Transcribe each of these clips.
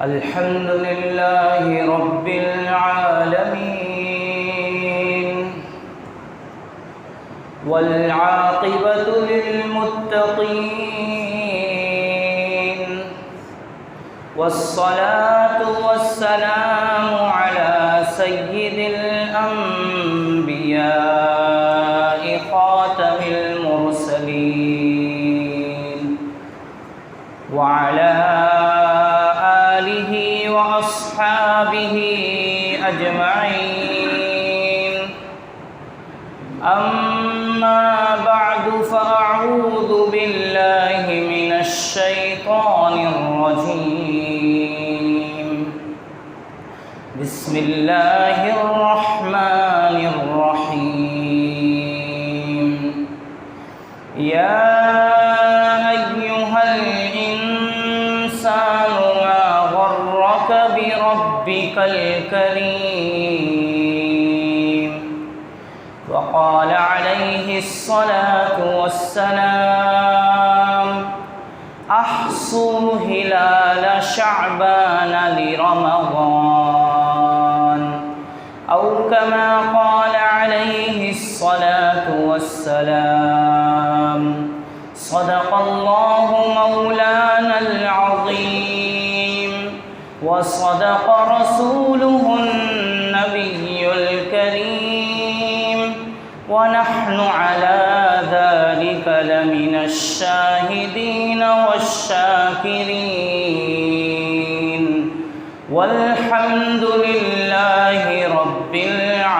الحمد لله رب العالمين والعاقبة للمتقين والصلاة والسلام على سيد الأنبياء خاتم المرسلين وعلى آله وأصحابه أجمعين. أما بعد فأعوذ بالله من الشيطان الرجيم. بسم الله الرحمن الرحيم. يا أيها الإنسان ما غرك بربك الكريم. وقال عليه الصلاة والسلام: أحصوا هلال شعبان لرمضان، أو كما قال عليه الصلاة والسلام. صدق الله مولانا العظيم، وصدق رسوله النبي الكريم، ونحن على ذلك لمن الشاهدين والشاكرين، والحمد لله رب العالمين.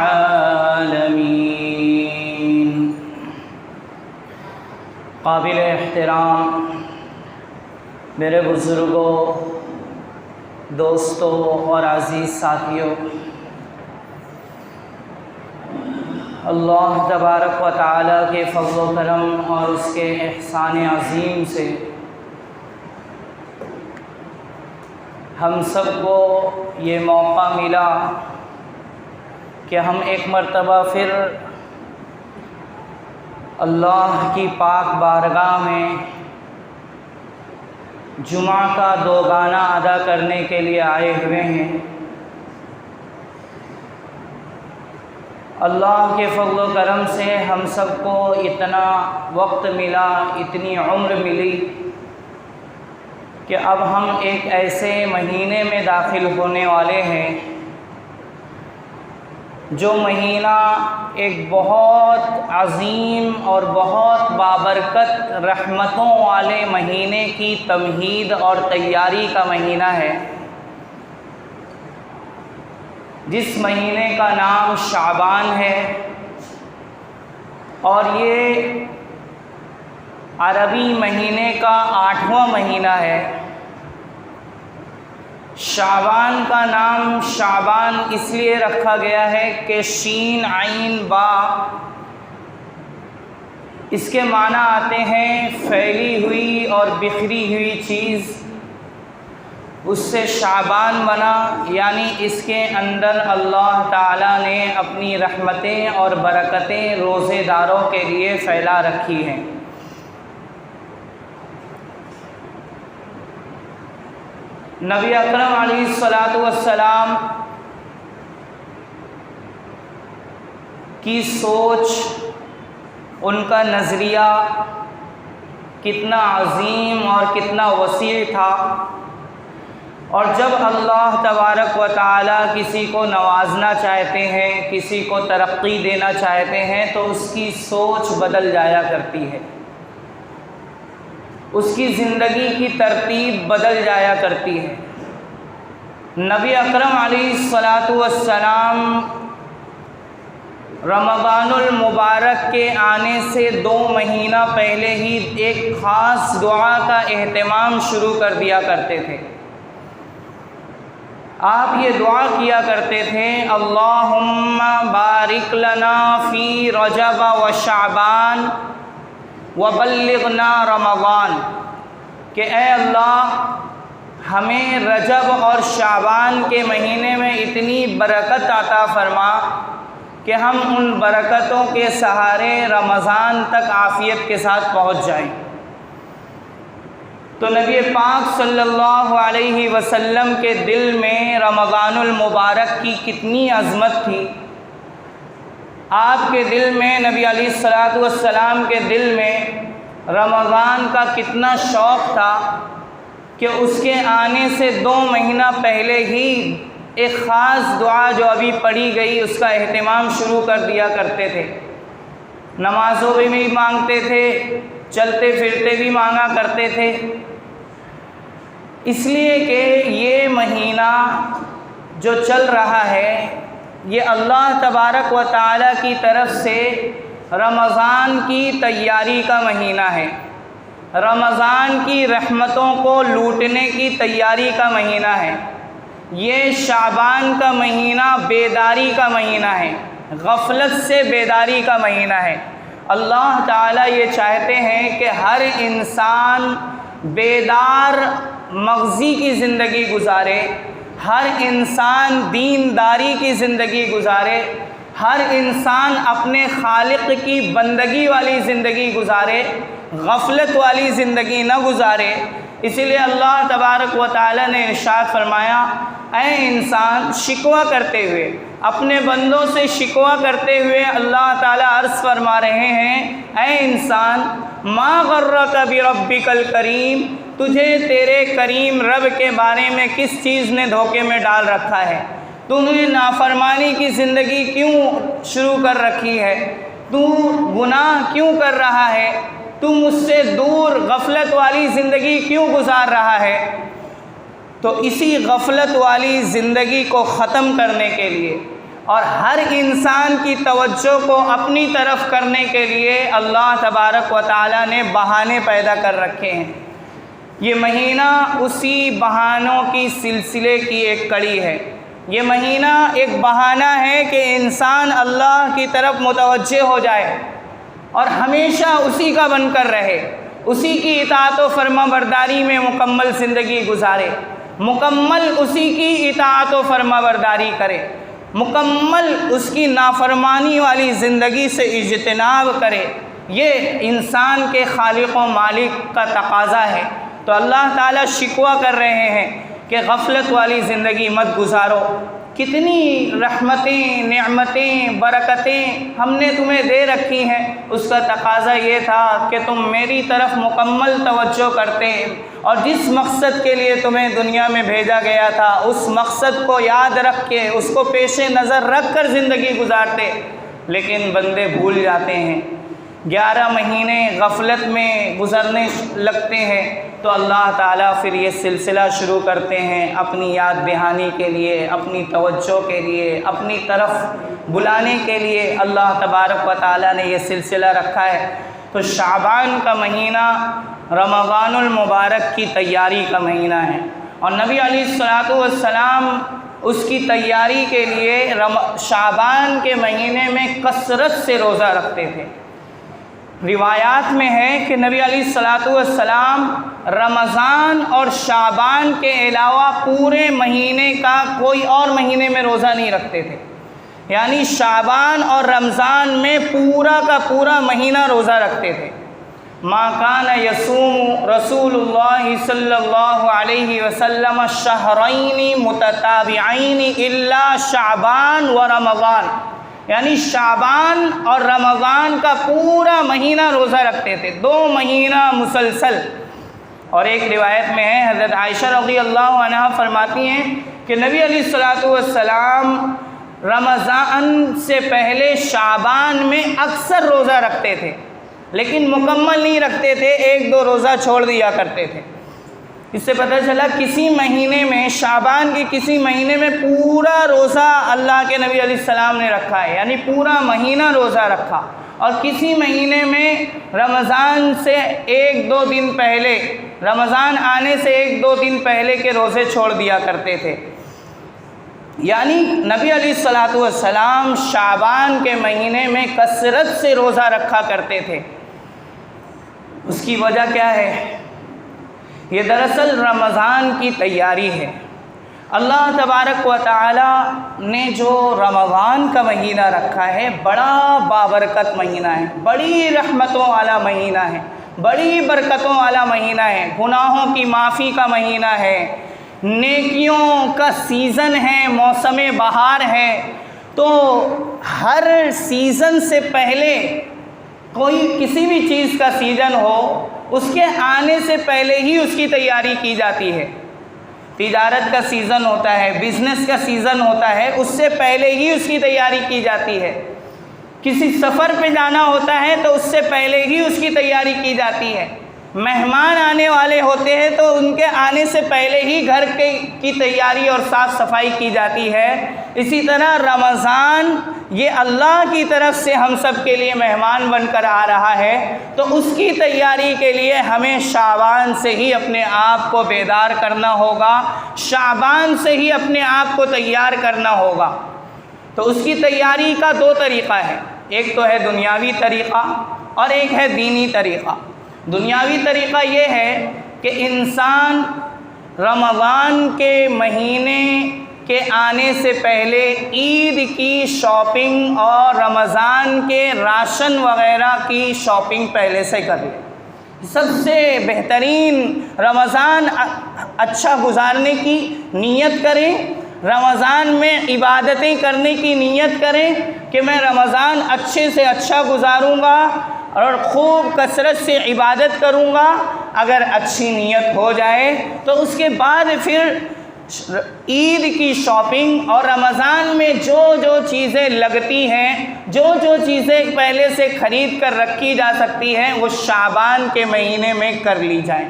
قابل احترام میرے بزرگوں، دوستوں اور عزیز ساتھیوں، اللہ تبارک و تعالیٰ کے فضل و کرم اور اس کے احسان عظیم سے ہم سب کو یہ موقع ملا کہ ہم ایک مرتبہ پھر اللہ کی پاک بارگاہ میں جمعہ کا دو گانا ادا کرنے کے لیے آئے ہوئے ہیں۔ اللہ کے فضل و کرم سے ہم سب کو اتنا وقت ملا، اتنی عمر ملی کہ اب ہم ایک ایسے مہینے میں داخل ہونے والے ہیں جو مہینہ ایک بہت عظیم اور بہت بابرکت رحمتوں والے مہینے کی تمہید اور تیاری کا مہینہ ہے، جس مہینے کا نام شعبان ہے، اور یہ عربی مہینے کا 8واں مہینہ ہے۔ شعبان کا نام شعبان اس لیے رکھا گیا ہے کہ شین عین با اس کے معنی آتے ہیں پھیلی ہوئی اور بکھری ہوئی چیز، اس سے شعبان بنا، یعنی اس کے اندر اللہ تعالیٰ نے اپنی رحمتیں اور برکتیں روزے داروں کے لیے پھیلا رکھی ہیں۔ نبی اکرم علیہ الصلاۃ والسلام کی سوچ، ان کا نظریہ کتنا عظیم اور کتنا وسیع تھا، اور جب اللہ تبارک و تعالیٰ کسی کو نوازنا چاہتے ہیں، کسی کو ترقی دینا چاہتے ہیں، تو اس کی سوچ بدل جایا کرتی ہے، اس کی زندگی کی ترتیب بدل جایا کرتی ہے۔ نبی اکرم علیہ الصلاۃ والسلام رمضان المبارک کے آنے سے 2 مہینہ پہلے ہی ایک خاص دعا کا اہتمام شروع کر دیا کرتے تھے۔ آپ یہ دعا کیا کرتے تھے: اللہم بارک لنا فی رجب و شعبان وبلغنا رمضان، کہ اے اللہ ہمیں رجب اور شعبان کے مہینے میں اتنی برکت عطا فرما کہ ہم ان برکتوں کے سہارے رمضان تک عافیت کے ساتھ پہنچ جائیں۔ تو نبی پاک صلی اللہ علیہ وسلم کے دل میں رمضان المبارک کی کتنی عظمت تھی، آپ کے دل میں، نبی علیہ الصلوۃ والسلام کے دل میں رمضان کا کتنا شوق تھا کہ اس کے آنے سے 2 مہینہ پہلے ہی ایک خاص دعا جو ابھی پڑھی گئی اس کا اہتمام شروع کر دیا کرتے تھے۔ نمازوں میں بھی مانگتے تھے، چلتے پھرتے بھی مانگا کرتے تھے، اس لیے کہ یہ مہینہ جو چل رہا ہے یہ اللہ تبارک و تعالیٰ کی طرف سے رمضان کی تیاری کا مہینہ ہے، رمضان کی رحمتوں کو لوٹنے کی تیاری کا مہینہ ہے۔ یہ شعبان کا مہینہ بیداری کا مہینہ ہے، غفلت سے بیداری کا مہینہ ہے۔ اللہ تعالیٰ یہ چاہتے ہیں کہ ہر انسان بیدار مغزی کی زندگی گزارے، ہر انسان دینداری کی زندگی گزارے، ہر انسان اپنے خالق کی بندگی والی زندگی گزارے، غفلت والی زندگی نہ گزارے۔ اسی لیے اللہ تبارک و تعالیٰ نے ارشاد فرمایا، اے انسان، شکوہ کرتے ہوئے، اپنے بندوں سے شکوہ کرتے ہوئے اللہ تعالیٰ عرض فرما رہے ہیں، اے انسان، ما غرک بربک الکریم، تجھے تیرے کریم رب کے بارے میں کس چیز نے دھوکے میں ڈال رکھا ہے؟ تم نے نافرمانی کی زندگی کیوں شروع کر رکھی ہے؟ تو گناہ کیوں کر رہا ہے؟ تم اس سے دور غفلت والی زندگی کیوں گزار رہا ہے؟ تو اسی غفلت والی زندگی کو ختم کرنے کے لیے اور ہر انسان کی توجہ کو اپنی طرف کرنے کے لیے اللہ تبارک و تعالیٰ نے بہانے پیدا کر رکھے ہیں۔ یہ مہینہ اسی بہانوں کی سلسلے کی ایک کڑی ہے۔ یہ مہینہ ایک بہانہ ہے کہ انسان اللہ کی طرف متوجہ ہو جائے اور ہمیشہ اسی کا بن کر رہے، اسی کی اطاعت و فرما برداری میں مکمل زندگی گزارے، مکمل اسی کی اطاعت و فرما برداری کرے، مکمل اس کی نافرمانی والی زندگی سے اجتناب کرے۔ یہ انسان کے خالق و مالک کا تقاضا ہے۔ تو اللہ تعالیٰ شکوہ کر رہے ہیں کہ غفلت والی زندگی مت گزارو، کتنی رحمتیں، نعمتیں، برکتیں ہم نے تمہیں دے رکھی ہیں، اس کا تقاضا یہ تھا کہ تم میری طرف مکمل توجہ کرتے اور جس مقصد کے لیے تمہیں دنیا میں بھیجا گیا تھا اس مقصد کو یاد رکھ کے، اس کو پیش نظر رکھ کر زندگی گزارتے، لیکن بندے بھول جاتے ہیں۔ 11 مہینے غفلت میں گزرنے لگتے ہیں تو اللہ تعالیٰ پھر یہ سلسلہ شروع کرتے ہیں اپنی یاد دہانی کے لیے، اپنی توجہ کے لیے، اپنی طرف بلانے کے لیے اللہ تبارک و تعالیٰ نے یہ سلسلہ رکھا ہے۔ تو شعبان کا مہینہ رمضان المبارک کی تیاری کا مہینہ ہے، اور نبی علیہ الصلوۃ والسلام اس کی تیاری کے لیے شعبان کے مہینے میں کثرت سے روزہ رکھتے تھے۔ روایات میں ہے کہ نبی علیہ الصلوۃ والسلام رمضان اور شعبان کے علاوہ پورے مہینے کا کوئی اور مہینے میں روزہ نہیں رکھتے تھے، یعنی شعبان اور رمضان میں پورا کا پورا مہینہ روزہ رکھتے تھے۔ ما کان یصوم رسول اللہ صلی اللہ علیہ وسلم شہرین متتابعین الا شعبان و رمضان، یعنی شعبان اور رمضان کا پورا مہینہ روزہ رکھتے تھے، 2 مہینہ مسلسل۔ اور ایک روایت میں ہے، حضرت عائشہ رضی اللہ عنہا فرماتی ہیں کہ نبی علیہ الصلوۃ والسلام رمضان سے پہلے شعبان میں اکثر روزہ رکھتے تھے، لیکن مکمل نہیں رکھتے تھے، 1-2 روزہ چھوڑ دیا کرتے تھے۔ اس سے پتہ چلا کسی مہینے میں، شعبان کے کسی مہینے میں پورا روزہ اللہ کے نبی علیہ السلام نے رکھا ہے، یعنی پورا مہینہ روزہ رکھا، اور کسی مہینے میں رمضان سے 1-2 دن پہلے، رمضان آنے سے 1-2 دن پہلے کے روزے چھوڑ دیا کرتے تھے۔ یعنی نبی علیہ الصلوۃ والسلام شعبان کے مہینے میں کثرت سے روزہ رکھا کرتے تھے۔ اس کی وجہ کیا ہے؟ یہ دراصل رمضان کی تیاری ہے۔ اللہ تبارک و تعالی نے جو رمضان کا مہینہ رکھا ہے، بڑا بابرکت مہینہ ہے، بڑی رحمتوں والا مہینہ ہے، بڑی برکتوں والا مہینہ ہے، گناہوں کی معافی کا مہینہ ہے، نیکیوں کا سیزن ہے، موسم بہار ہے۔ تو ہر سیزن سے پہلے کوئی کسی بھی چیز کا سیزن ہو، اس کے آنے سے پہلے ہی اس کی تیاری کی جاتی ہے۔ تجارت کا سیزن ہوتا ہے، بزنس کا سیزن ہوتا ہے، اس سے پہلے ہی اس کی تیاری کی جاتی ہے۔ کسی سفر پہ جانا ہوتا ہے تو اس سے پہلے ہی اس کی تیاری کی جاتی ہے۔ مہمان آنے والے ہوتے ہیں تو ان کے آنے سے پہلے ہی گھر کی تیاری اور صاف صفائی کی جاتی ہے۔ اسی طرح رمضان یہ اللہ کی طرف سے ہم سب کے لیے مہمان بن کر آ رہا ہے، تو اس کی تیاری کے لیے ہمیں شعبان سے ہی اپنے آپ کو بیدار کرنا ہوگا، شعبان سے ہی اپنے آپ کو تیار کرنا ہوگا۔ تو اس کی تیاری کا دو طریقہ ہے، ایک تو ہے دنیاوی طریقہ اور ایک ہے دینی طریقہ۔ دنیاوی طریقہ یہ ہے کہ انسان رمضان کے مہینے کے آنے سے پہلے عید کی شاپنگ اور رمضان کے راشن وغیرہ کی شاپنگ پہلے سے کر لے۔ سب سے بہترین رمضان اچھا گزارنے کی نیت کریں، رمضان میں عبادتیں کرنے کی نیت کریں کہ میں رمضان اچھے سے اچھا گزاروں گا اور خوب کثرت سے عبادت کروں گا۔ اگر اچھی نیت ہو جائے تو اس کے بعد پھر عید کی شاپنگ اور رمضان میں جو جو چیزیں لگتی ہیں، جو جو چیزیں پہلے سے خرید کر رکھی جا سکتی ہیں، وہ شعبان کے مہینے میں کر لی جائیں۔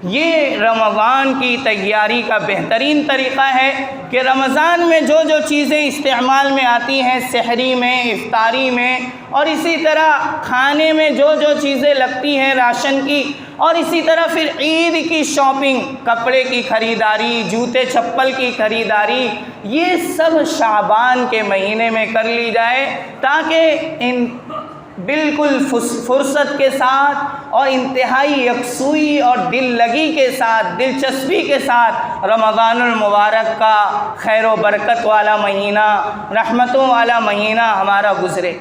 یہ رمضان کی تیاری کا بہترین طریقہ ہے کہ رمضان میں جو جو چیزیں استعمال میں آتی ہیں، سحری میں، افطاری میں، اور اسی طرح کھانے میں جو جو چیزیں لگتی ہیں راشن کی، اور اسی طرح پھر عید کی شاپنگ، کپڑے کی خریداری، جوتے چپل کی خریداری، یہ سب شعبان کے مہینے میں کر لی جائے، تاکہ بالکل فرصت کے ساتھ اور انتہائی یکسوئی اور دل لگی کے ساتھ، دلچسپی کے ساتھ رمضان المبارک کا خیر و برکت والا مہینہ، رحمتوں والا مہینہ ہمارا گزرے۔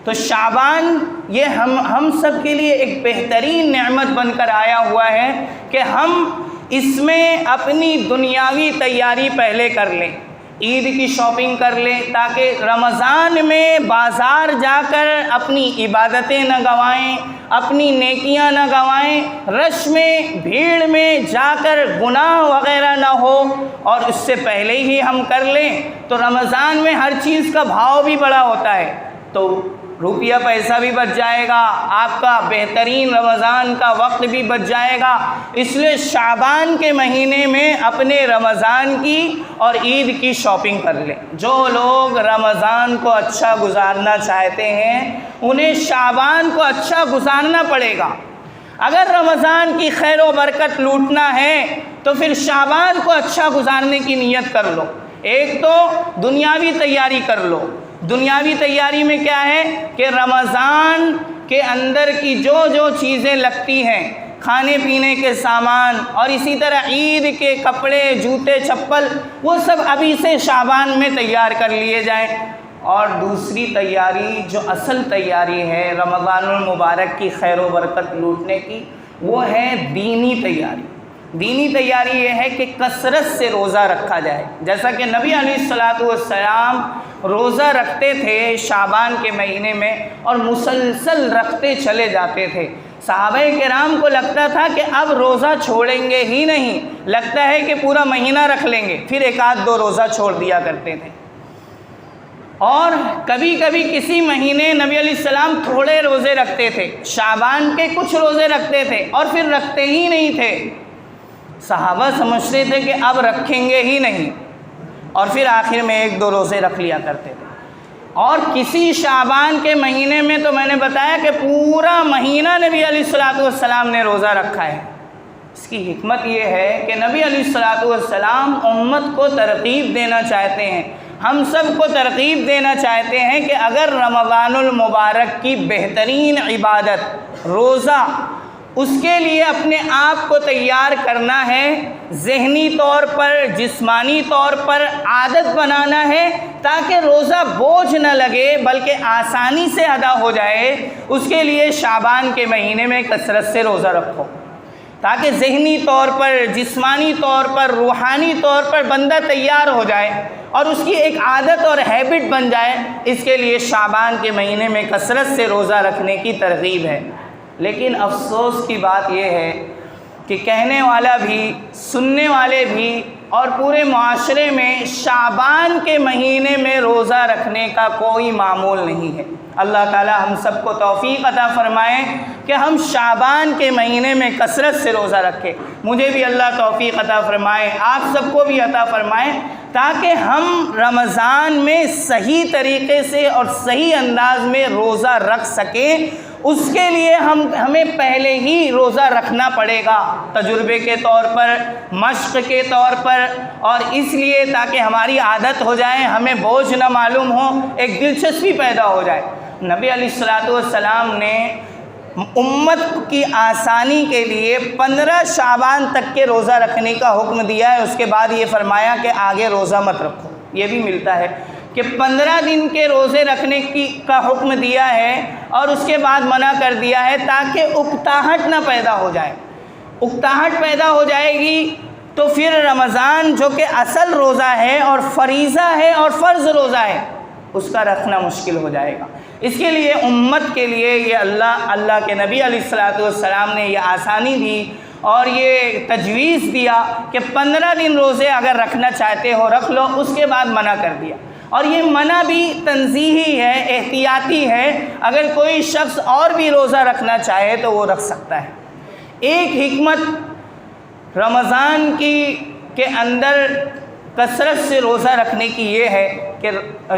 تو شعبان یہ ہم سب کے لیے ایک بہترین نعمت بن کر آیا ہوا ہے کہ ہم اس میں اپنی دنیاوی تیاری پہلے کر لیں، عید کی شاپنگ کر لیں، تاکہ رمضان میں بازار جا کر اپنی عبادتیں نہ گنوائیں، اپنی نیکیاں نہ گنوائیں، رش میں بھیڑ میں جا کر گناہ وغیرہ نہ ہو، اور اس سے پہلے ہی ہم کر لیں تو رمضان میں ہر چیز کا بھاؤ بھی بڑا ہوتا ہے، تو روپیہ پیسہ بھی بچ جائے گا، آپ کا بہترین رمضان کا وقت بھی بچ جائے گا۔ اس لیے شعبان کے مہینے میں اپنے رمضان کی اور عید کی شاپنگ کر لیں۔ جو لوگ رمضان کو اچھا گزارنا چاہتے ہیں انہیں شعبان کو اچھا گزارنا پڑے گا۔ اگر رمضان کی خیر و برکت لوٹنا ہے تو پھر شعبان کو اچھا گزارنے کی نیت کر لو۔ ایک تو دنیاوی تیاری کر لو۔ دنیاوی تیاری میں کیا ہے کہ رمضان کے اندر کی جو جو چیزیں لگتی ہیں، کھانے پینے کے سامان، اور اسی طرح عید کے کپڑے، جوتے چپل، وہ سب ابھی سے شعبان میں تیار کر لیے جائیں۔ اور دوسری تیاری جو اصل تیاری ہے رمضان المبارک کی خیر و برکت لوٹنے کی، وہ ہے دینی تیاری۔ دینی تیاری یہ ہے کہ کثرت سے روزہ رکھا جائے، جیسا کہ نبی علیہ الصلاۃ والسلام روزہ رکھتے تھے شعبان کے مہینے میں اور مسلسل رکھتے چلے جاتے تھے۔ صحابہ کرام کو لگتا تھا کہ اب روزہ چھوڑیں گے ہی نہیں، لگتا ہے کہ پورا مہینہ رکھ لیں گے، پھر ایک آدھ دو روزہ چھوڑ دیا کرتے تھے۔ اور کبھی کبھی کسی مہینے نبی علیہ السلام تھوڑے روزے رکھتے تھے، شعبان کے کچھ روزے رکھتے تھے اور پھر رکھتے ہی نہیں تھے۔ صحابہ سمجھتے تھے کہ اب رکھیں گے ہی نہیں، اور پھر آخر میں ایک دو روزے رکھ لیا کرتے تھے۔ اور کسی شعبان کے مہینے میں تو میں نے بتایا کہ پورا مہینہ نبی علیہ الصلاۃ والسلام نے روزہ رکھا ہے۔ اس کی حکمت یہ ہے کہ نبی علیہ الصلاۃ والسلام امت کو ترغیب دینا چاہتے ہیں، ہم سب کو ترغیب دینا چاہتے ہیں کہ اگر رمضان المبارک کی بہترین عبادت روزہ اس کے لیے اپنے آپ کو تیار کرنا ہے، ذہنی طور پر، جسمانی طور پر عادت بنانا ہے، تاکہ روزہ بوجھ نہ لگے بلکہ آسانی سے ادا ہو جائے۔ اس کے لیے شعبان کے مہینے میں کثرت سے روزہ رکھو، تاکہ ذہنی طور پر، جسمانی طور پر، روحانی طور پر بندہ تیار ہو جائے اور اس کی ایک عادت اور ہیبٹ بن جائے۔ اس کے لیے شعبان کے مہینے میں کثرت سے روزہ رکھنے کی ترغیب ہے۔ لیکن افسوس کی بات یہ ہے کہ کہنے والا بھی، سننے والے بھی اور پورے معاشرے میں شعبان کے مہینے میں روزہ رکھنے کا کوئی معمول نہیں ہے۔ اللہ تعالی ہم سب کو توفیق عطا فرمائے کہ ہم شعبان کے مہینے میں کثرت سے روزہ رکھیں۔ مجھے بھی اللہ توفیق عطا فرمائے، آپ سب کو بھی عطا فرمائے، تاکہ ہم رمضان میں صحیح طریقے سے اور صحیح انداز میں روزہ رکھ سکیں۔ اس کے لیے ہمیں پہلے ہی روزہ رکھنا پڑے گا، تجربے کے طور پر، مشق کے طور پر، اور اس لیے تاکہ ہماری عادت ہو جائے، ہمیں بوجھ نہ معلوم ہو، ایک دلچسپی پیدا ہو جائے۔ نبی علیہ الصلوۃ والسلام نے امت کی آسانی کے لیے 15 شعبان تک کے روزہ رکھنے کا حکم دیا ہے۔ اس کے بعد یہ فرمایا کہ آگے روزہ مت رکھو۔ یہ بھی ملتا ہے کہ 15 دن کے روزے رکھنے کا حکم دیا ہے اور اس کے بعد منع کر دیا ہے، تاکہ اکتاہٹ نہ پیدا ہو جائے۔ اکتاہٹ پیدا ہو جائے گی تو پھر رمضان جو کہ اصل روزہ ہے اور فریضہ ہے اور فرض روزہ ہے، اس کا رکھنا مشکل ہو جائے گا۔ اس کے لیے امت کے لیے یہ اللہ کے نبی علیہ الصلوۃ والسلام نے یہ آسانی دی اور یہ تجویز دیا کہ 15 دن روزے اگر رکھنا چاہتے ہو رکھ لو، اس کے بعد منع کر دیا۔ اور یہ منع بھی تنزیہی ہے، احتیاطی ہے، اگر کوئی شخص اور بھی روزہ رکھنا چاہے تو وہ رکھ سکتا ہے۔ ایک حکمت رمضان کے اندر کثرت سے روزہ رکھنے کی یہ ہے کہ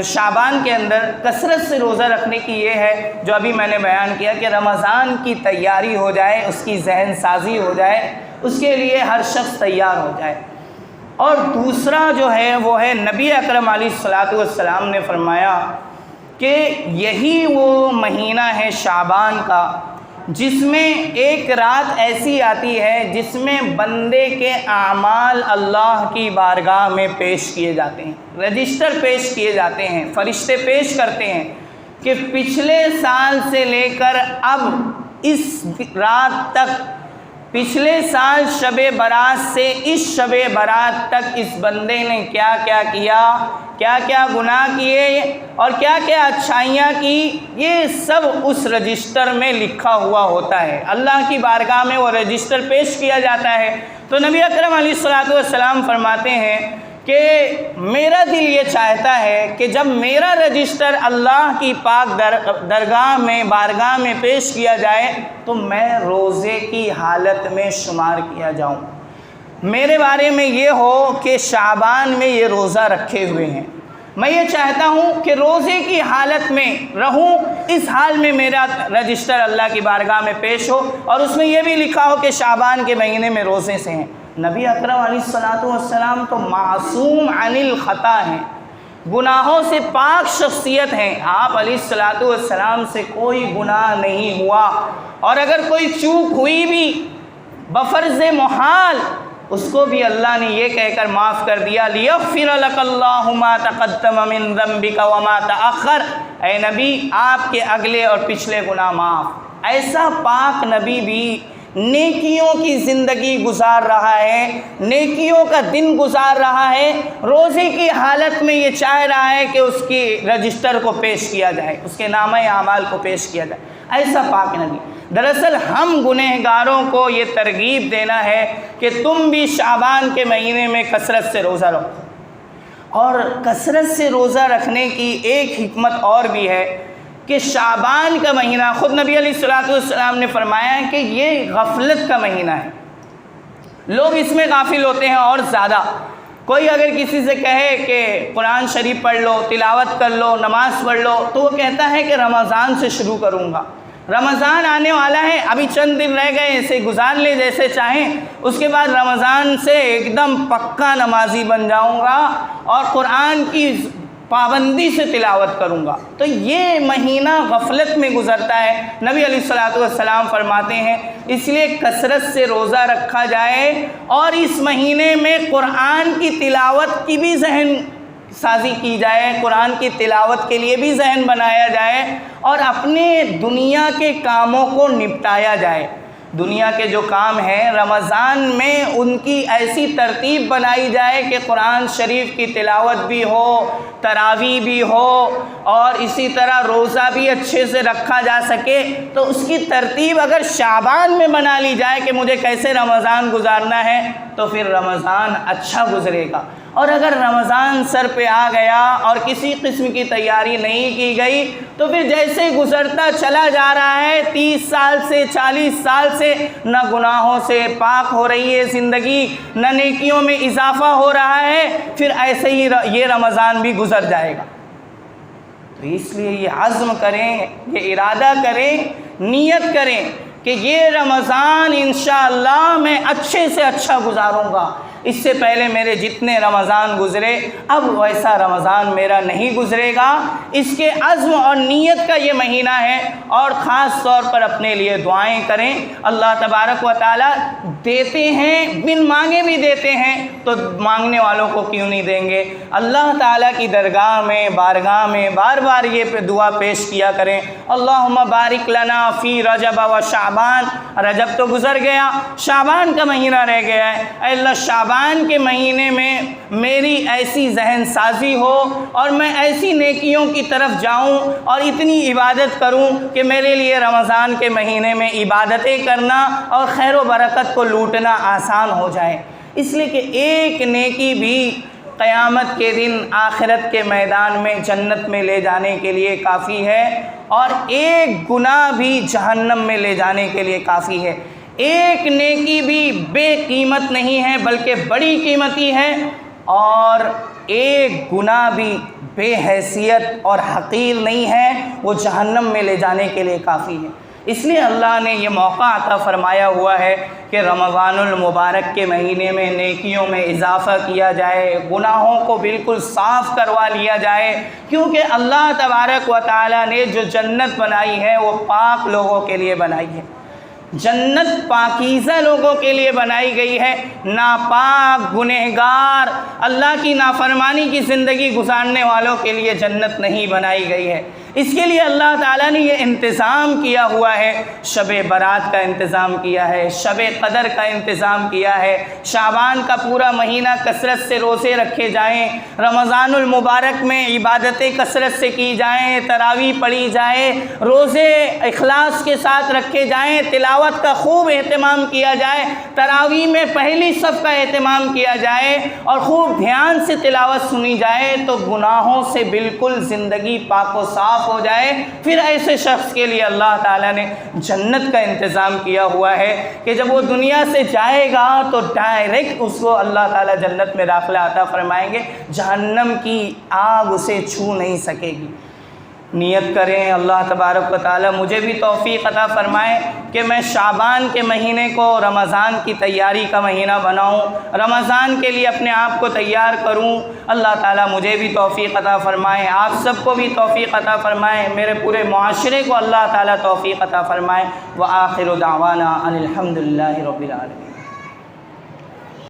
شعبان کے اندر کثرت سے روزہ رکھنے کی یہ ہے، جو ابھی میں نے بیان کیا، کہ رمضان کی تیاری ہو جائے، اس کی ذہن سازی ہو جائے، اس کے لیے ہر شخص تیار ہو جائے۔ اور دوسرا جو ہے وہ ہے، نبی اکرم علیہ الصلوۃ والسلام نے فرمایا کہ یہی وہ مہینہ ہے شعبان کا جس میں ایک رات ایسی آتی ہے جس میں بندے کے اعمال اللہ کی بارگاہ میں پیش کیے جاتے ہیں، رجسٹر پیش کیے جاتے ہیں، فرشتے پیش کرتے ہیں کہ پچھلے سال سے لے کر اب اس رات تک، پچھلے سال شب برات سے اس شب برات تک اس بندے نے کیا کیا کیا، کیا کیا گناہ کیے اور کیا کیا اچھائیاں کی، یہ سب اس رجسٹر میں لکھا ہوا ہوتا ہے۔ اللہ کی بارگاہ میں وہ رجسٹر پیش کیا جاتا ہے۔ تو نبی اکرم علیہ الصلوۃ والسلام فرماتے ہیں کہ میرا دل یہ چاہتا ہے کہ جب میرا رجسٹر اللہ کی پاک درگاہ میں، بارگاہ میں پیش کیا جائے تو میں روزے کی حالت میں شمار کیا جاؤں، میرے بارے میں یہ ہو کہ شعبان میں یہ روزہ رکھے ہوئے ہیں۔ میں یہ چاہتا ہوں کہ روزے کی حالت میں رہوں، اس حال میں میرا رجسٹر اللہ کی بارگاہ میں پیش ہو اور اس میں یہ بھی لکھا ہو کہ شعبان کے مہینے میں روزے سے ہیں۔ نبی اکرم علیہ الصلوۃ والسلام تو معصوم عن الخطا ہیں، گناہوں سے پاک شخصیت ہیں۔ آپ علیہ الصلوۃ والسلام سے کوئی گناہ نہیں ہوا، اور اگر کوئی چوک ہوئی بھی بفرض محال، اس کو بھی اللہ نے یہ کہہ کر معاف کر دیا، لِيَغْفِرَ لَكَ اللَّهُ مَا تَقَدَّمَ مِن ذَنبِكَ وَمَا تَأَخَّرَ۔ اے نبی، آپ کے اگلے اور پچھلے گناہ معاف۔ ایسا پاک نبی بھی نیکیوں کی زندگی گزار رہا ہے، نیکیوں کا دن گزار رہا ہے، روزے کی حالت میں یہ چاہ رہا ہے کہ اس کی رجسٹر کو پیش کیا جائے، اس کے نامہ اعمال کو پیش کیا جائے۔ ایسا پاک نبی۔ دراصل ہم گنہگاروں کو یہ ترغیب دینا ہے کہ تم بھی شعبان کے مہینے میں کثرت سے روزہ رکھو۔ اور کثرت سے روزہ رکھنے کی ایک حکمت اور بھی ہے کہ شعبان کا مہینہ، خود نبی علیہ الصلوۃ والسلام نے فرمایا ہے کہ یہ غفلت کا مہینہ ہے، لوگ اس میں غافل ہوتے ہیں اور زیادہ۔ کوئی اگر کسی سے کہے کہ قرآن شریف پڑھ لو، تلاوت کر لو، نماز پڑھ لو، تو وہ کہتا ہے کہ رمضان سے شروع کروں گا، رمضان آنے والا ہے، ابھی چند دن رہ گئے، اسے گزار لے جیسے چاہیں، اس کے بعد رمضان سے ایک دم پکا نمازی بن جاؤں گا اور قرآن کی پابندی سے تلاوت کروں گا۔ تو یہ مہینہ غفلت میں گزرتا ہے۔ نبی علیہ الصلوۃ والسلام فرماتے ہیں اس لیے کثرت سے روزہ رکھا جائے اور اس مہینے میں قرآن کی تلاوت کی بھی ذہن سازی کی جائے، قرآن کی تلاوت کے لیے بھی ذہن بنایا جائے اور اپنے دنیا کے کاموں کو نپٹایا جائے۔ دنیا کے جو کام ہیں رمضان میں ان کی ایسی ترتیب بنائی جائے کہ قرآن شریف کی تلاوت بھی ہو، تراویح بھی ہو اور اسی طرح روزہ بھی اچھے سے رکھا جا سکے۔ تو اس کی ترتیب اگر شعبان میں بنا لی جائے کہ مجھے کیسے رمضان گزارنا ہے تو پھر رمضان اچھا گزرے گا۔ اور اگر رمضان سر پہ آ گیا اور کسی قسم کی تیاری نہیں کی گئی تو پھر جیسے گزرتا چلا جا رہا ہے 30 سال سے 40 سال سے نہ گناہوں سے پاک ہو رہی ہے زندگی، نہ نیکیوں میں اضافہ ہو رہا ہے، پھر ایسے ہی یہ رمضان بھی گزر جائے گا۔ تو اس لیے یہ عزم کریں، یہ ارادہ کریں، نیت کریں کہ یہ رمضان انشاءاللہ میں اچھے سے اچھا گزاروں گا۔ اس سے پہلے میرے جتنے رمضان گزرے اب ویسا رمضان میرا نہیں گزرے گا۔ اس کے عزم اور نیت کا یہ مہینہ ہے اور خاص طور پر اپنے لیے دعائیں کریں۔ اللہ تبارک و تعالیٰ دیتے ہیں، بن مانگے بھی دیتے ہیں، تو مانگنے والوں کو کیوں نہیں دیں گے؟ اللہ تعالیٰ کی درگاہ میں، بارگاہ میں بار بار یہ دعا پیش کیا کریں، اللہم بارک لنا فی رجب و شعبان۔ رجب تو گزر گیا، شعبان کا مہینہ رہ گیا ہے، اے اللہ شعبان کے مہینے میں میری ایسی ذہن سازی ہو اور میں ایسی نیکیوں کی طرف جاؤں اور اتنی عبادت کروں کہ میرے لیے رمضان کے مہینے میں عبادتیں کرنا اور خیر و برکت کو لوٹنا آسان ہو جائے۔ اس لیے کہ ایک نیکی بھی قیامت کے دن آخرت کے میدان میں جنت میں لے جانے کے لیے کافی ہے اور ایک گناہ بھی جہنم میں لے جانے کے لیے کافی ہے۔ ایک نیکی بھی بے قیمت نہیں ہے بلکہ بڑی قیمتی ہے اور ایک گناہ بھی بے حیثیت اور حقیر نہیں ہے، وہ جہنم میں لے جانے کے لیے کافی ہے۔ اس لیے اللہ نے یہ موقع عطا فرمایا ہوا ہے کہ رمضان المبارک کے مہینے میں نیکیوں میں اضافہ کیا جائے، گناہوں کو بالکل صاف کروا لیا جائے، کیونکہ اللہ تبارک و تعالیٰ نے جو جنت بنائی ہے وہ پاک لوگوں کے لیے بنائی ہے۔ جنت پاکیزہ لوگوں کے لیے بنائی گئی ہے، ناپاک گنہگار اللہ کی نافرمانی کی زندگی گزارنے والوں کے لیے جنت نہیں بنائی گئی ہے۔ اس کے لیے اللہ تعالیٰ نے یہ انتظام کیا ہوا ہے، شب برات کا انتظام کیا ہے، شب قدر کا انتظام کیا ہے، شعبان کا پورا مہینہ کثرت سے روزے رکھے جائیں، رمضان المبارک میں عبادتیں کثرت سے کی جائیں، تراویح پڑھی جائے، روزے اخلاص کے ساتھ رکھے جائیں، تلاوت کا خوب اہتمام کیا جائے، تراویح میں پہلی صف کا اہتمام کیا جائے اور خوب دھیان سے تلاوت سنی جائے تو گناہوں سے بالکل زندگی پاک و صاف ہو جائے۔ پھر ایسے شخص کے لیے اللہ تعالیٰ نے جنت کا انتظام کیا ہوا ہے کہ جب وہ دنیا سے جائے گا تو ڈائریکٹ اس کو اللہ تعالیٰ جنت میں داخلہ عطا فرمائیں گے، جہنم کی آگ اسے چھو نہیں سکے گی۔ نیت کریں اللہ تبارک و تعالیٰ مجھے بھی توفیق عطا فرمائے کہ میں شعبان کے مہینے کو رمضان کی تیاری کا مہینہ بناؤں، رمضان کے لیے اپنے آپ کو تیار کروں۔ اللہ تعالیٰ مجھے بھی توفیق عطا فرمائے، آپ سب کو بھی توفیق عطا فرمائے، میرے پورے معاشرے کو اللہ تعالیٰ توفیق عطا فرمائے۔ وآخر دعوانا ان الحمد للہ رب العالمین۔